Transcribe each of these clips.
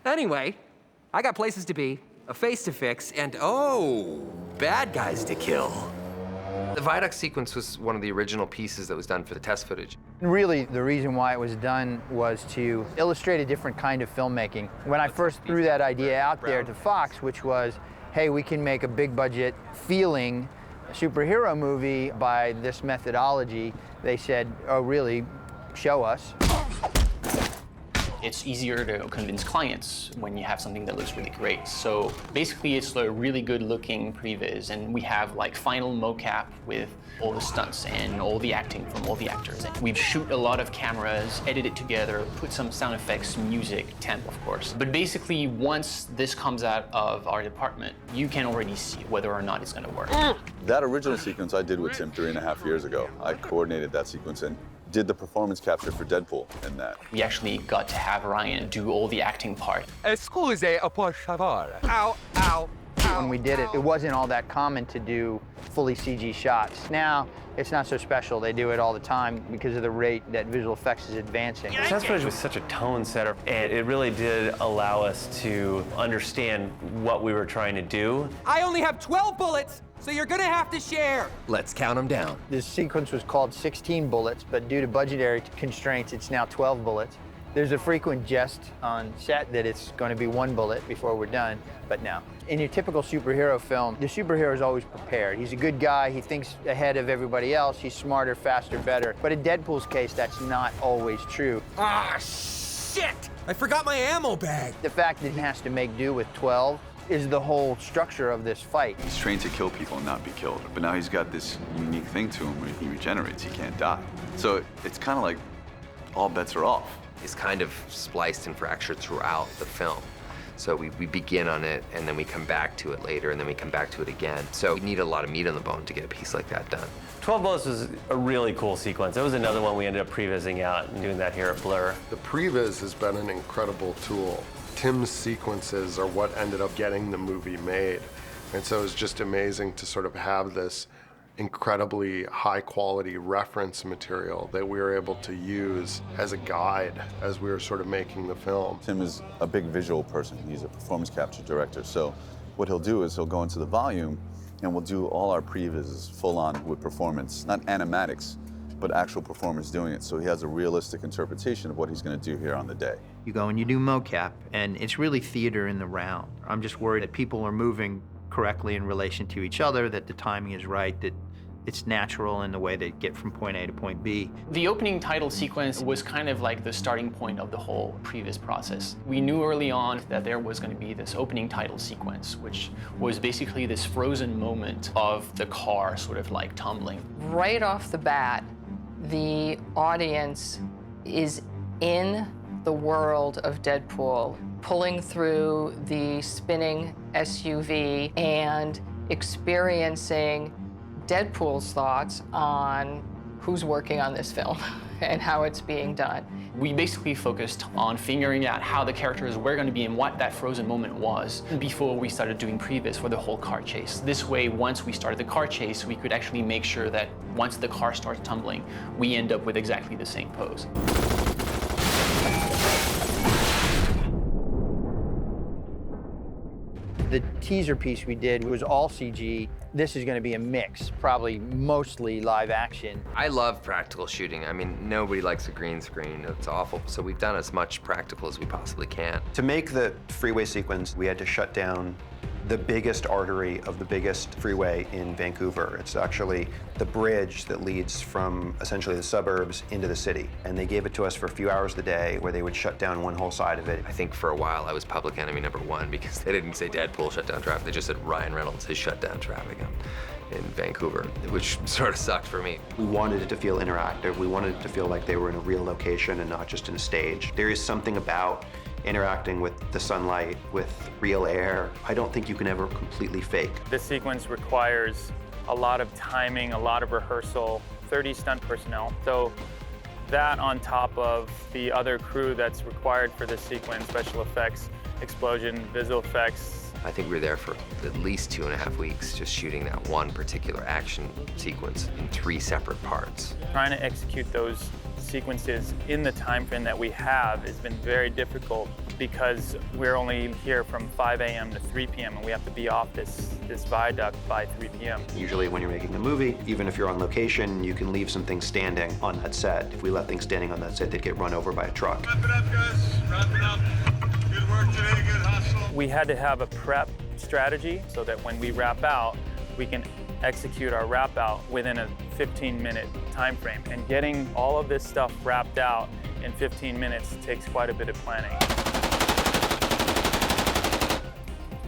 Anyway, I got places to be, a face to fix, and oh, bad guys to kill. The viaduct sequence was one of the original pieces that was done for the test footage. Really, the reason why it was done was to illustrate a different kind of filmmaking. When I first threw that idea out there to Fox, which was, hey, we can make a big budget feeling superhero movie by this methodology, they said, oh, really? Show us. It's easier to convince clients when you have something that looks really great. So basically, it's a really good-looking previs, and we have like final mocap with all the stunts and all the acting from all the actors. And we shoot a lot of cameras, edit it together, put some sound effects, music, temp, of course. But basically, once this comes out of our department, you can already see whether or not it's going to work. That original sequence I did with Tim 3.5 years ago. I coordinated that sequence and did the performance capture for Deadpool in that. We actually got to have Ryan do all the acting part. Excuse, por favor. Ow, ow. When we did it, it wasn't all that common to do fully CG shots. Now, it's not so special. They do it all the time because of the rate that visual effects is advancing. The test footage was such a tone setter, and it really did allow us to understand what we were trying to do. I only have 12 bullets, so you're gonna have to share. Let's count them down. This sequence was called 16 bullets, but due to budgetary constraints, it's now 12 bullets. There's a frequent jest on set that it's going to be 1 bullet before we're done, but no. In your typical superhero film, the superhero is always prepared. He's a good guy, he thinks ahead of everybody else, he's smarter, faster, better. But in Deadpool's case, that's not always true. Ah, shit! I forgot my ammo bag. The fact that he has to make do with 12 is the whole structure of this fight. He's trained to kill people and not be killed, but now he's got this unique thing to him where he regenerates, he can't die. So it's kind of like all bets are off. Is kind of spliced and fractured throughout the film. So we begin on it, and then we come back to it later, and then we come back to it again. So we need a lot of meat on the bone to get a piece like that done. 12 Bullets was a really cool sequence. That was another one we ended up prevising out and doing that here at Blur. The previs has been an incredible tool. Tim's sequences are what ended up getting the movie made. And so it's just amazing to sort of have this incredibly high quality reference material that we were able to use as a guide as we were sort of making the film. Tim is a big visual person. He's a performance capture director. So what he'll do is he'll go into the volume and we'll do all our previs full on with performance, not animatics, but actual performers doing it. So he has a realistic interpretation of what he's going to do here on the day. You go and you do mocap, and it's really theater in the round. I'm just worried that people are moving correctly in relation to each other, that the timing is right, that it's natural in the way they get from point A to point B. The opening title sequence was kind of like the starting point of the whole previs process. We knew early on that there was going to be this opening title sequence, which was basically this frozen moment of the car sort of like tumbling. Right off the bat, the audience is in the world of Deadpool, pulling through the spinning SUV and experiencing Deadpool's thoughts on who's working on this film and how it's being done. We basically focused on figuring out how the characters were going to be and what that frozen moment was before we started doing previs for the whole car chase. This way, once we started the car chase, we could actually make sure that once the car starts tumbling, we end up with exactly the same pose. The teaser piece we did was all CG. This is going to be a mix, probably mostly live action. I love practical shooting. I mean, nobody likes a green screen. It's awful. So we've done as much practical as we possibly can. To make the freeway sequence, we had to shut down the biggest artery of the biggest freeway in Vancouver. It's actually the bridge that leads from essentially the suburbs into the city. And they gave it to us for a few hours of the day where they would shut down one whole side of it. I think for a while I was public enemy #1 because they didn't say Deadpool shut down traffic. They just said Ryan Reynolds has shut down traffic in Vancouver, which sort of sucked for me. We wanted it to feel interactive. We wanted it to feel like they were in a real location and not just in a stage. There is something about interacting with the sunlight, with real air. I don't think you can ever completely fake. This sequence requires a lot of timing, a lot of rehearsal, 30 stunt personnel. So that on top of the other crew that's required for this sequence, special effects, explosion, visual effects. I think we were there for at least 2.5 weeks just shooting that one particular action sequence in 3 separate parts. Trying to execute those sequences in the time frame that we have has been very difficult because we're only here from 5 a.m. to 3 p.m. and we have to be off this viaduct by 3 p.m. Usually when you're making a movie, even if you're on location, you can leave some things standing on that set. If we left things standing on that set, they'd get run over by a truck. Wrap it up, guys. Wrap it up. Good work today, good hustle. We had to have a prep strategy so that when we wrap out, we can execute our wrap out within a 15-minute time frame. And getting all of this stuff wrapped out in 15 minutes takes quite a bit of planning.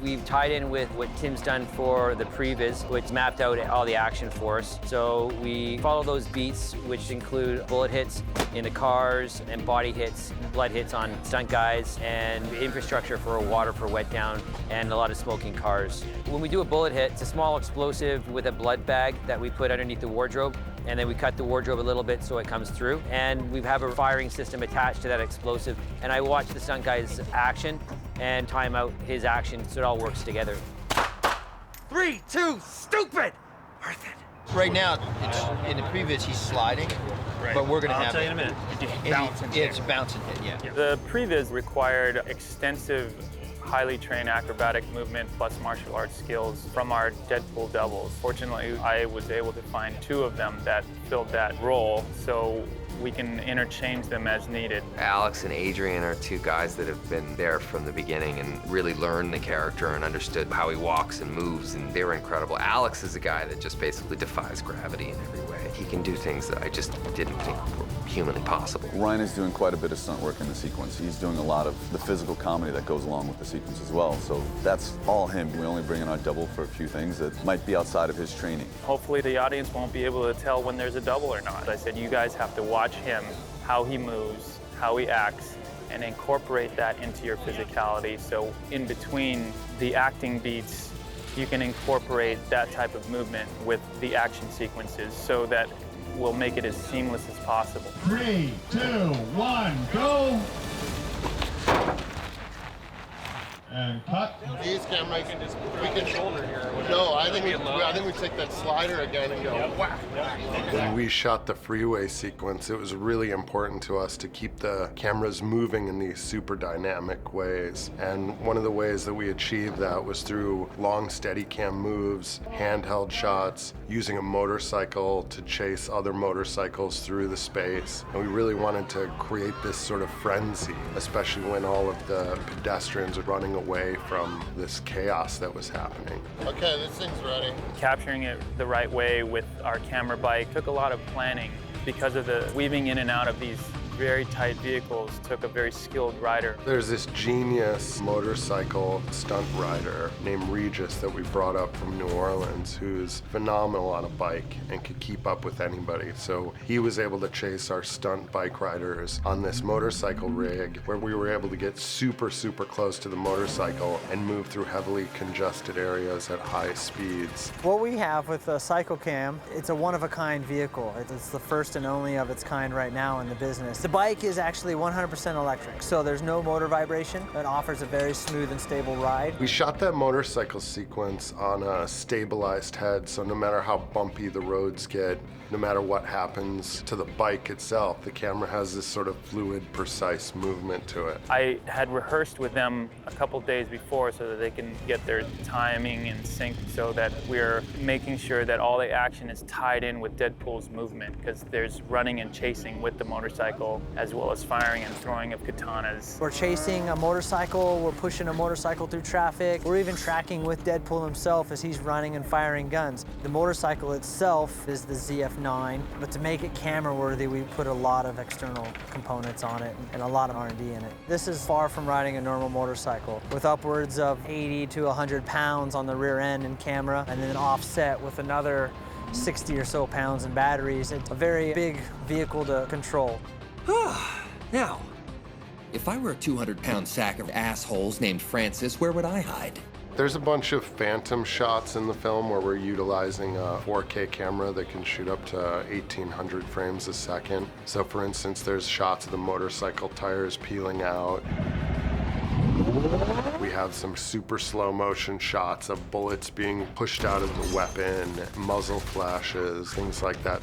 We've tied in with what Tim's done for the previs, which mapped out all the action for us. So we follow those beats, which include bullet hits into cars and body hits, blood hits on stunt guys, and infrastructure for water for wet down, and a lot of smoking cars. When we do a bullet hit, it's a small explosive with a blood bag that we put underneath the wardrobe, and then we cut the wardrobe a little bit so it comes through. And we have a firing system attached to that explosive. And I watch the stunt guy's action and time out his action so it all works together. 3, 2, stupid! Worth it. Right now, it's in the previs, he's sliding, but we're going to have. I'll tell you in a minute. It's a bounce and hit, yeah. The previs required extensive, highly trained acrobatic movement plus martial arts skills from our Deadpool doubles. Fortunately, I was able to find 2 of them that filled that role, so we can interchange them as needed. Alex and Adrian are 2 guys that have been there from the beginning and really learned the character and understood how he walks and moves, and they were incredible. Alex is a guy that just basically defies gravity in every way. He can do things that I just didn't think were humanly possible. Ryan is doing quite a bit of stunt work in the sequence. He's doing a lot of the physical comedy that goes along with the sequence as well. So that's all him. We only bring in our double for a few things that might be outside of his training. Hopefully the audience won't be able to tell when there's a double or not. I said, you guys have to watch him, how he moves, how he acts, and incorporate that into your physicality. So in between the acting beats, you can incorporate that type of movement with the action sequences so that we'll make it as seamless as possible. 3, 2, 1, go! And cut. These cameras, we can shoulder here. No, I think we take that slider again and go whack. When we shot the freeway sequence, it was really important to us to keep the cameras moving in these super dynamic ways. And one of the ways that we achieved that was through long steady cam moves, handheld shots, using a motorcycle to chase other motorcycles through the space. And we really wanted to create this sort of frenzy, especially when all of the pedestrians are running away from this chaos that was happening. Okay, this thing's ready. Capturing it the right way with our camera bike took a lot of planning because of the weaving in and out of these very tight vehicles took a very skilled rider. There's this genius motorcycle stunt rider named Regis that we brought up from New Orleans who's phenomenal on a bike and could keep up with anybody. So he was able to chase our stunt bike riders on this motorcycle rig where we were able to get super, super close to the motorcycle and move through heavily congested areas at high speeds. What we have with the CycleCam, it's a one-of-a-kind vehicle. It's the first and only of its kind right now in the business. The bike is actually 100% electric, so there's no motor vibration. It offers a very smooth and stable ride. We shot that motorcycle sequence on a stabilized head, so no matter how bumpy the roads get, no matter what happens to the bike itself, the camera has this sort of fluid, precise movement to it. I had rehearsed with them a couple days before so that they can get their timing in sync so that we're making sure that all the action is tied in with Deadpool's movement because there's running and chasing with the motorcycle as well as firing and throwing of katanas. We're chasing a motorcycle, we're pushing a motorcycle through traffic, we're even tracking with Deadpool himself as he's running and firing guns. The motorcycle itself is the ZF9, but to make it camera-worthy, we put a lot of external components on it and a lot of R&D in it. This is far from riding a normal motorcycle, with upwards of 80 to 100 pounds on the rear end and camera, and then offset with another 60 or so pounds in batteries. It's a very big vehicle to control. Now, if I were a 200-pound sack of assholes named Francis, where would I hide? There's a bunch of phantom shots in the film where we're utilizing a 4K camera that can shoot up to 1,800 frames a second. So for instance, there's shots of the motorcycle tires peeling out. We have some super slow motion shots of bullets being pushed out of the weapon, muzzle flashes, things like that.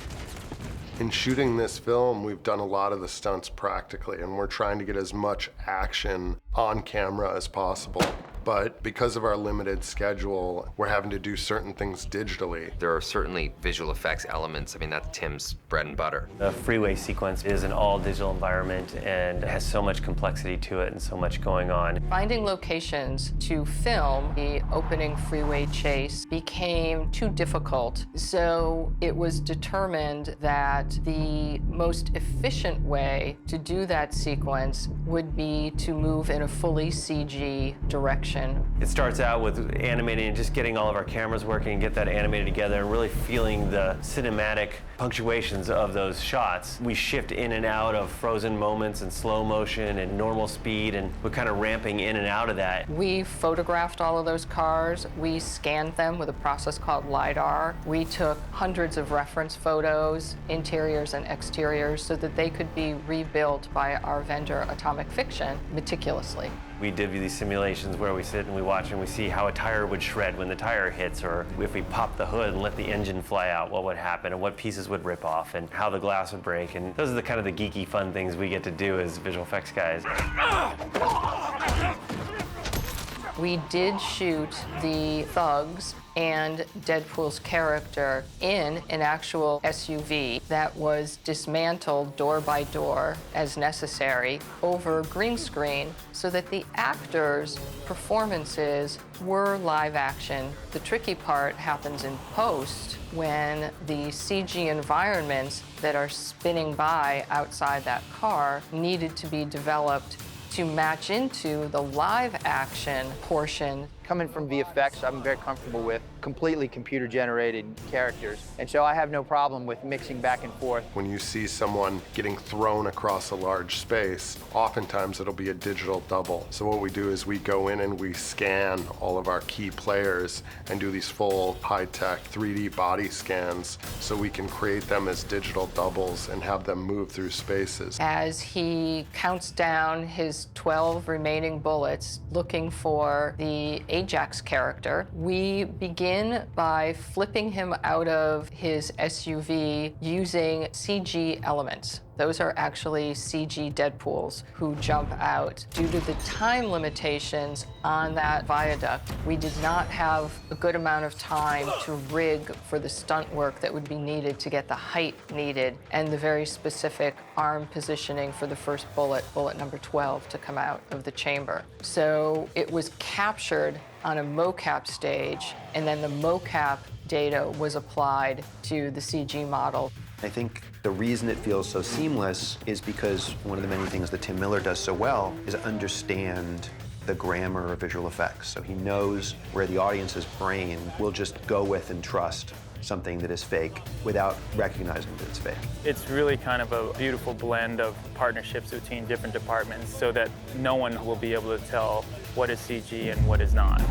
In shooting this film, we've done a lot of the stunts practically, and we're trying to get as much action on camera as possible. But because of our limited schedule, we're having to do certain things digitally. There are certainly visual effects elements. I mean, that's Tim's bread and butter. The freeway sequence is an all-digital environment and has so much complexity to it and so much going on. Finding locations to film the opening freeway chase became too difficult, so it was determined that the most efficient way to do that sequence would be to move in a fully CG direction. It starts out with animating and just getting all of our cameras working and get that animated together and really feeling the cinematic punctuations of those shots. We shift in and out of frozen moments and slow motion and normal speed, and we're kind of ramping in and out of that. We photographed all of those cars. We scanned them with a process called LiDAR. We took hundreds of reference photos, interiors and exteriors, so that they could be rebuilt by our vendor, Atomic Fiction, meticulously. We did these simulations where we sit and we watch and we see how a tire would shred when the tire hits, or if we pop the hood and let the engine fly out, what would happen, and what pieces would rip off, and how the glass would break. And those are the kind of the geeky, fun things we get to do as visual effects guys. We did shoot the thugs and Deadpool's character in an actual SUV that was dismantled door by door as necessary over green screen so that the actors' performances were live action. The tricky part happens in post when the CG environments that are spinning by outside that car needed to be developed to match into the live action portion. Coming from VFX, I'm very comfortable with completely computer-generated characters, and so I have no problem with mixing back and forth. When you see someone getting thrown across a large space, oftentimes it'll be a digital double. So what we do is we go in and we scan all of our key players and do these full high-tech 3D body scans so we can create them as digital doubles and have them move through spaces. As he counts down his 12 remaining bullets looking for the Ajax character, we begin by flipping him out of his SUV using CG elements. Those are actually CG Deadpools who jump out. Due to the time limitations on that viaduct, we did not have a good amount of time to rig for the stunt work that would be needed to get the height needed and the very specific arm positioning for the first bullet, bullet number 12, to come out of the chamber. So it was captured on a mocap stage, and then the mocap data was applied to the CG model. I think the reason it feels so seamless is because one of the many things that Tim Miller does so well is understand the grammar of visual effects. So he knows where the audience's brain will just go with and trust something that is fake without recognizing that it's fake. It's really kind of a beautiful blend of partnerships between different departments so that no one will be able to tell what is CG and what is not.